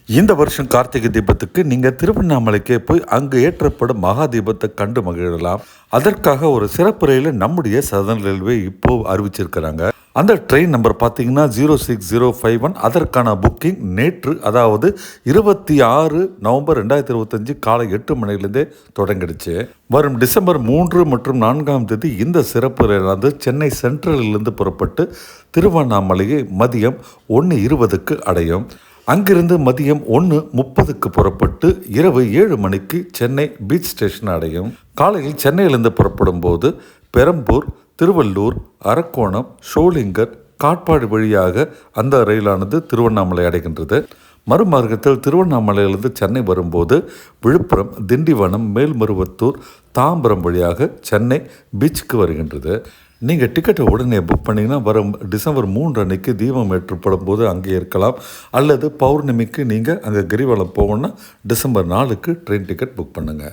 இந்த வருஷம் கார்த்திகை தீபத்துக்கு நீங்கள் திருவண்ணாமலைக்கே போய் அங்கு ஏற்றப்படும் மகா தீபத்தை கண்டு மகிழலாம். அதற்காக ஒரு சிறப்பு ரயிலை நம்முடைய சதர்ன் ரயில்வே இப்போ அறிவிச்சிருக்கிறாங்க. அந்த ட்ரெயின் நம்பர் பார்த்தீங்கன்னா 06051. அதற்கான புக்கிங் நேற்று, அதாவது 26 நவம்பர் 2025 காலை 8 மணிலேருந்தே தொடங்கிடுச்சு. வரும் டிசம்பர் 3 மற்றும் 4ஆம் தேதி இந்த சிறப்பு ரயிலானது சென்னை சென்ட்ரலிலிருந்து புறப்பட்டு திருவண்ணாமலையை மதியம் 1:20க்கு அடையும். அங்கிருந்து மதியம் 1:30க்கு புறப்பட்டு இரவு 7 மணிக்கு சென்னை பீச் ஸ்டேஷன் அடையும். காலையில் சென்னையிலிருந்து புறப்படும் போது பெரம்பூர், திருவள்ளூர், அரக்கோணம், ஷோலிங்கர், காட்பாடி வழியாக அந்த ரயிலானது திருவண்ணாமலை அடைகின்றது. மறுமார்க்கத்தில் திருவண்ணாமலையிலிருந்து சென்னை வரும்போது விழுப்புரம், திண்டிவனம், மேல்மருவத்தூர், தாம்பரம் வழியாக சென்னை பீச்சுக்கு வருகின்றது. நீங்கள் டிக்கெட்டை உடனே புக் பண்ணிங்கன்னா வரும் டிசம்பர் 3 அன்னைக்கு தீபம் ஏற்றப்படும் போது அங்கே இருக்கலாம். அல்லது பௌர்ணமிக்கு நீங்கள் அங்கே கிரிவலம் போகணுன்னா டிசம்பர் 4க்கு ட்ரெயின் டிக்கெட் புக் பண்ணுங்கள்.